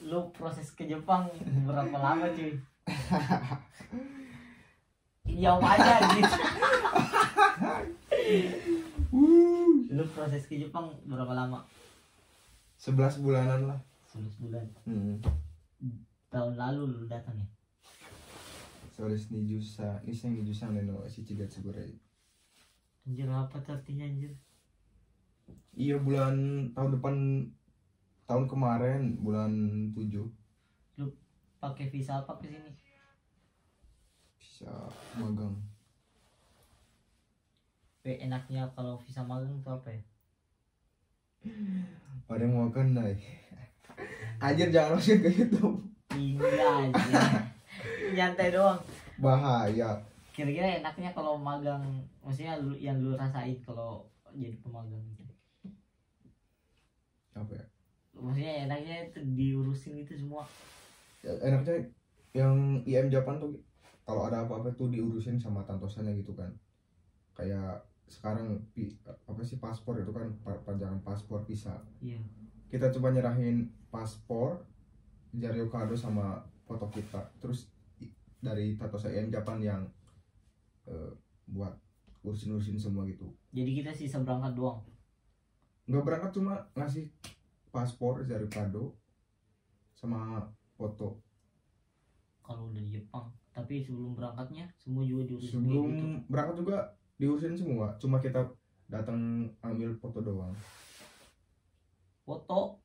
Lu proses ke Jepang berapa lama cuy? Jawab aja gitu. Lu proses ke Jepang berapa lama? 11 bulanan lah. 11 bulan. Tahun lalu lu datang ya? Solis ni jusa no shichigatsu gurai. Anjir apa tuh artinya anjir? Iya bulan tahun depan, tahun kemarin bulan 7. Lu pakai visa apa ke sini? Bisa magang. Enaknya kalau visa magang itu apa ya? Ada yang mau kenal. Anjir jangan masukin ke YouTube. Iya aja. Nyantai doang. Bahaya. Kira-kira enaknya kalau magang, maksudnya yang lu rasain kalau jadi pemagang gitu. Apa ya? Maksudnya enaknya itu diurusin itu semua. Ya, enaknya yang IM Japan tuh kalau ada apa-apa tuh diurusin sama tantosannya gitu kan. Kayak sekarang apa sih paspor itu kan, pajangan paspor visa. Iya. Kita coba nyerahin paspor, Jaryo Kado sama foto kita. Terus dari Tatosa IM Japan yang buat urusin semua gitu. Jadi kita sisa berangkat doang. Nggak berangkat, cuma ngasih paspor Jaryo Kado sama foto. Kalau udah di Jepang. Tapi sebelum berangkatnya semua juga diurusin. Sebelum gitu. berangkat juga diurusin semua, cuma kita datang ambil foto doang. Foto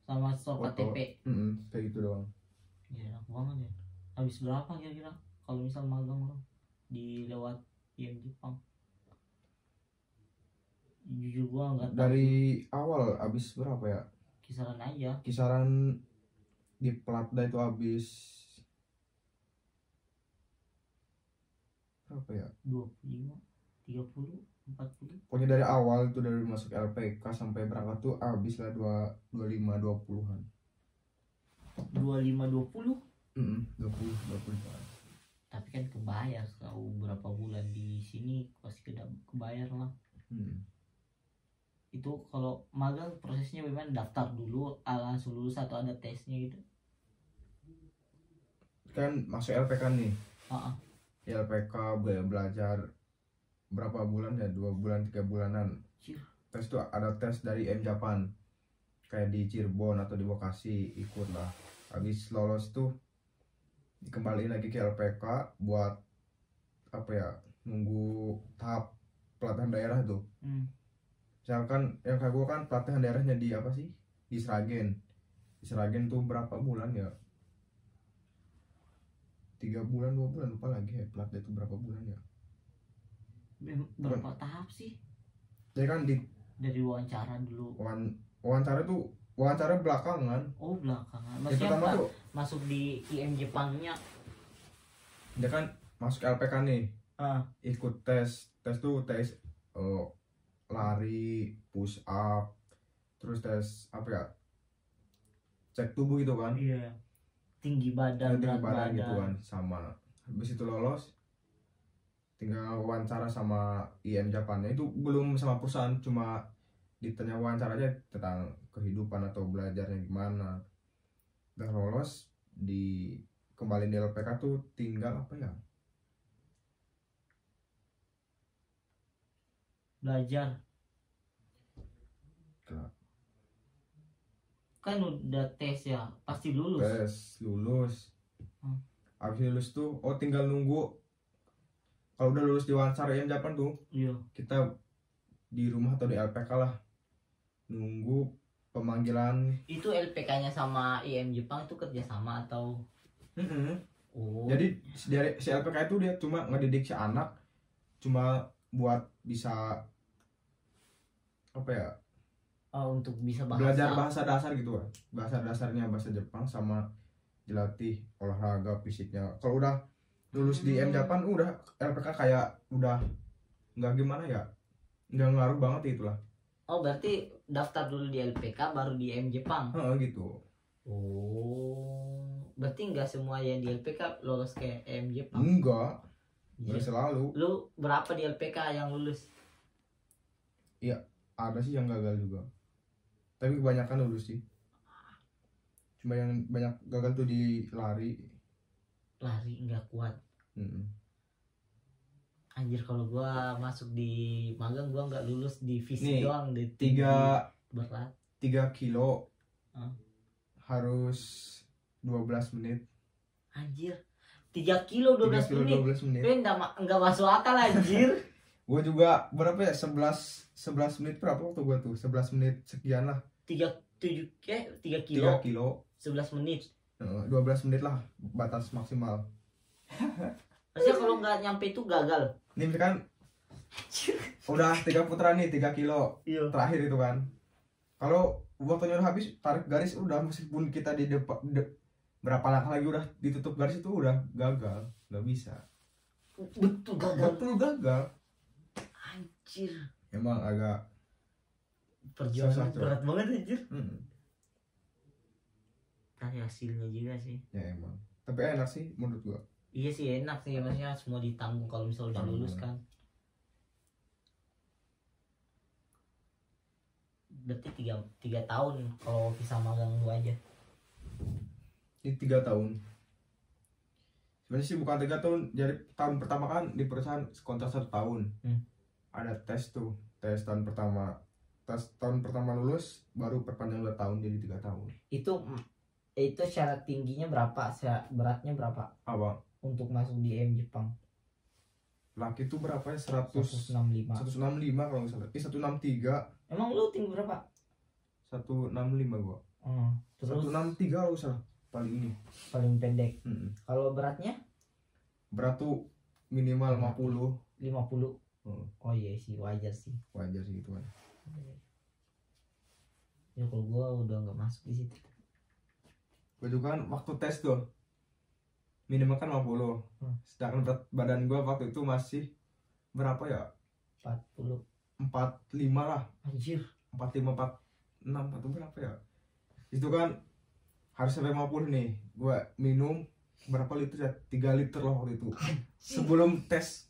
sama store KTP. Kayak gitu doang. Ya enak banget ya. Habis berapa kira-kira kalau misal magang lo di lewat IM Jepang? Jujur gua nggak tahu. Dari awal habis berapa ya? Kisaran aja. Kisaran di Platda itu habis berapa ya? 25, 30, 40. Pokoknya dari awal itu, dari masuk LPK sampai berangkat tuh habis lah 25-20-an. 25-20? 20-20-an. Tapi kan kebayar kalau berapa bulan di sini pasti kebayar lah. Itu kalau magang prosesnya bagaimana? Daftar dulu, langsung lulus atau ada tesnya gitu? Kan masuk LPK nih. LPK belajar berapa bulan ya, 2 bulan 3 bulanan. Tes tuh ada tes dari IM Japan, kayak di Cirebon atau di Bekasi, ikut lah. Habis lolos tuh dikembaliin lagi ke LPK buat apa ya, nunggu tahap pelatihan daerah tuh. Misalkan yang kayak gue kan pelatihan daerahnya di apa sih, di Sragen. Di Sragen tuh berapa bulan ya, 3 bulan 2 bulan lupa lagi ya, pelatih itu berapa bulan ya. Berapa tahap sih? Jadi kan dari wawancara dulu. Wawancara tuh wawancara belakangan. Oh belakangan. Maksudnya tuh masuk di IM Jepangnya. Dia kan masuk LPK nih. Ikut tes tuh tes lari, push up, terus tes apa ya, cek tubuh gitu kan. Iya. Tinggi badan, berat badan gitu kan. Sama habis itu lolos, tinggal wawancara sama IM Japannya. Itu belum sama perusahaan, cuma ditanya wawancara aja tentang kehidupan atau belajarnya gimana. Udah lolos, kembali di LPK tuh tinggal apa ya, belajar. Kan udah tes ya, pasti lulus. Tes lulus. Habis lulus tuh tinggal nunggu. Kalau udah lulus di wawancara IM Japan tuh, iya, kita di rumah atau di LPK lah, nunggu pemanggilan. Itu LPK-nya sama IM Jepang itu kerjasama atau? Oh. Jadi si LPK itu dia cuma ngedidik si anak, cuma buat bisa apa ya, untuk bisa belajar bahasa dasar gitu kan, bahasa dasarnya bahasa Jepang, sama dilatih olahraga fisiknya. Kalau udah lulus di IM Japan, udah LPK kayak udah nggak gimana ya, nggak ngaruh banget itulah. Oh berarti daftar dulu di LPK baru di IM Jepang. Gitu. Oh berarti nggak semua yang di LPK lolos ke IM Jepang? Enggak selalu. Lu berapa di LPK yang lulus? Iya, ada sih yang gagal juga, tapi kebanyakan lulus sih. Cuma yang banyak gagal tuh di lari nggak kuat. Anjir, kalau gua masuk di magang gua nggak lulus di fisik doang, di 3 berat 3 kilo harus 12 menit. Anjir, 3 kilo 12 menit. 12 menit. Enggak masuk akal anjir. Gua juga berapa ya, 11 menit berapa waktu gua tuh, 11 menit sekian lah. 3 kilo 11 menit. 12 menit lah batas maksimal. Maksudnya kalau nggak nyampe itu gagal. Ini kan udah 3 putaran nih, 3 kilo terakhir itu kan. Kalau waktunya udah habis, tarik garis udah, meskipun kita di depan berapa langkah lagi udah ditutup garis itu udah gagal, nggak bisa. Betul gagal. Anjir. Emang agak perjuangan berat banget anjir. Tapi hasilnya juga sih. Ya emang. Tapi enak sih menurut gua. Iya sih enak sih, maksudnya semua ditanggung kalau misalnya udah lulus kan. Berarti 3 tahun kalau bisa magang lu aja. Ini 3 tahun. Sebenarnya sih bukan 3 tahun. Jadi tahun pertama kan di perusahaan kontrak 1 tahun. Ada tes tuh, tes tahun pertama. Tes tahun pertama lulus baru perpanjang 2 tahun jadi 3 tahun. Itu syarat tingginya berapa? Beratnya berapa? Apa? Untuk masuk di EM Jepang. Laki itu berapa ya? 165 kalau nggak salah. 163. Emang lu tinggi berapa? 165 gua. Terus 163 kalau nggak salah. Paling pendek. Kalau beratnya? Berat tuh minimal 50. Oh iya sih, wajar sih gitu kan. Ya kalau gua udah nggak masuk di situ. Gua juga kan waktu tes tuh minimal kan 50. Sedangkan berat badan gua waktu itu masih berapa ya? 45 lah. Anjir. 45 46 atau berapa ya? Itu kan harus sampai 50 nih. Gua minum berapa liter ya? 3 liter lah waktu itu. Sebelum tes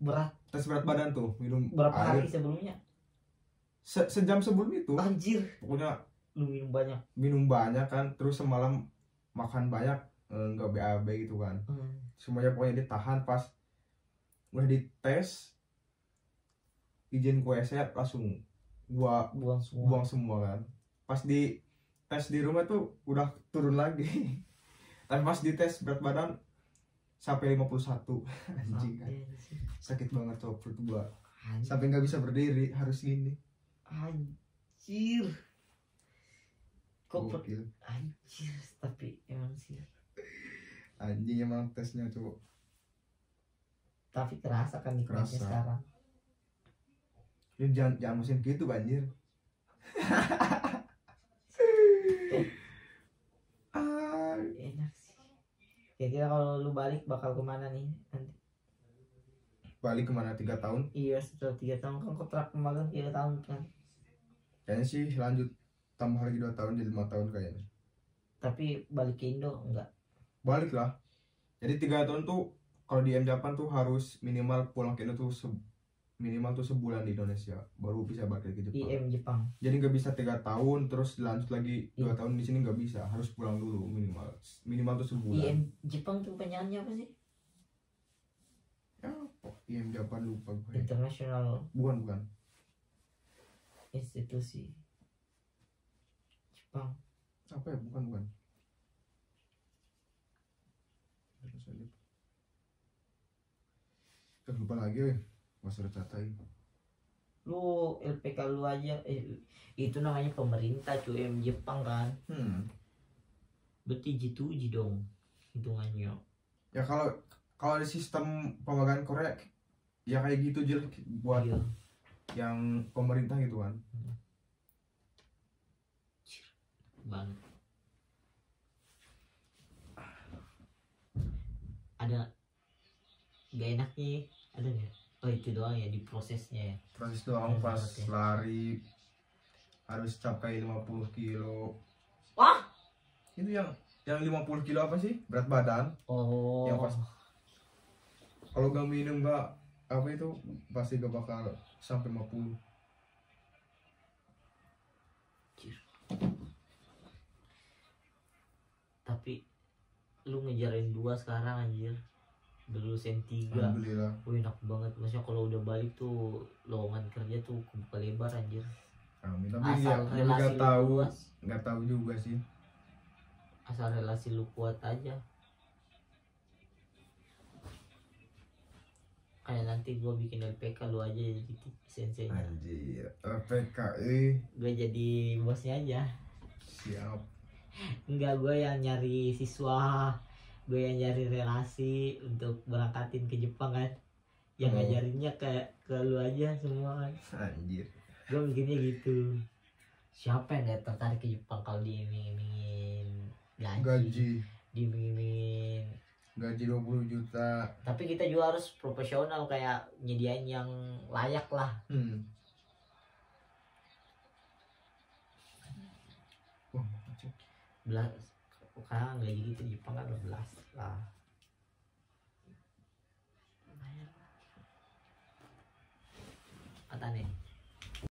berat badan tuh minum berapa hari sebelumnya? Sejam sebelum itu. Anjir. Pokoknya lu minum banyak kan, terus semalam makan banyak, nggak BAB gitu kan. Semuanya pokoknya ditahan. Pas udah dites izin ke WC langsung gua buang semua kan. Pas di tes di rumah tuh udah turun lagi. Tapi pas di tes berat badan sampai 51. Anjing kan. Sakit banget cowok perut gua. Sampai nggak bisa berdiri, harus gini. Anjir. Gokil. Anjir, tapi emang sih. Anjing emang tesnya cowok. Tapi kerasa kan nikmatnya sekarang. Ini jangan musim gitu banjir. Enak sih. Kira-kira kalau lu balik bakal kemana nih nanti? Balik kemana? 3 tahun? Iya, setelah 3 tahun kan kontrak magang 3 tahun kan. Kayaknya sih lanjut tambah lagi 2 tahun jadi 5 tahun kayaknya. Tapi balik ke Indo enggak? Balik lah. Jadi 3 tahun tuh kalau di Japan tuh harus minimal pulang ke Indo tuh minimal tuh sebulan di Indonesia baru bisa balik ke Jepang. Jepang. Jadi nggak bisa 3 tahun terus lanjut lagi 2 tahun di sini, nggak bisa, harus pulang dulu minimal tuh sebulan. Jepang tuh penyanyi apa sih? Ya, Japan lupa gue. International. Bukan. Institusi Jepang. Apa ya? Bukan. Lupa lagi weh. Masa catai. Lu LPK lu aja itu namanya pemerintah cuy, Jepang kan. Berarti G2G dong hitungannya. Ya kalau di sistem pemagangan Korea ya kayak gitu aja buat yang pemerintah gitu kan. Banget. Ada gak enaknya, ada nggak? Oh itu doang ya di prosesnya ya. Proses doang pas lari harus capai 50 kilo. Wah, itu yang 50 kilo apa sih berat badan? Oh. Yang pas kalau gak minum gak apa itu pasti gak bakal sampai 50. tapi lu ngejarin 2 sekarang anjir, udah lulus M3. Alhamdulillah. Wih enak banget, maksudnya kalau udah balik tuh lowongan kerja tuh kebuka lebar anjir. Amin. Tapi Asal ya relasi lu nggak tahu juga sih. Asal relasi lu kuat aja. Kayak nanti gua bikin LPK, lu aja jadi sensei. Anjir, LPK Gue jadi bosnya aja. siap. Enggak, gue yang nyari siswa, gue yang nyari relasi untuk berangkatin ke Jepang kan. Yang ngajarinnya ke lu aja semua kan. Anjir. Gue mikirnya gitu. Siapa yang gak tertarik ke Jepang kalau diiming-imingin gaji. Diiming-imingin gaji 20 juta. Tapi kita juga harus profesional, kayak nyediain yang layak lah. Belas sekarang gaji gitu di Jepang kan 12 lah. Kata nih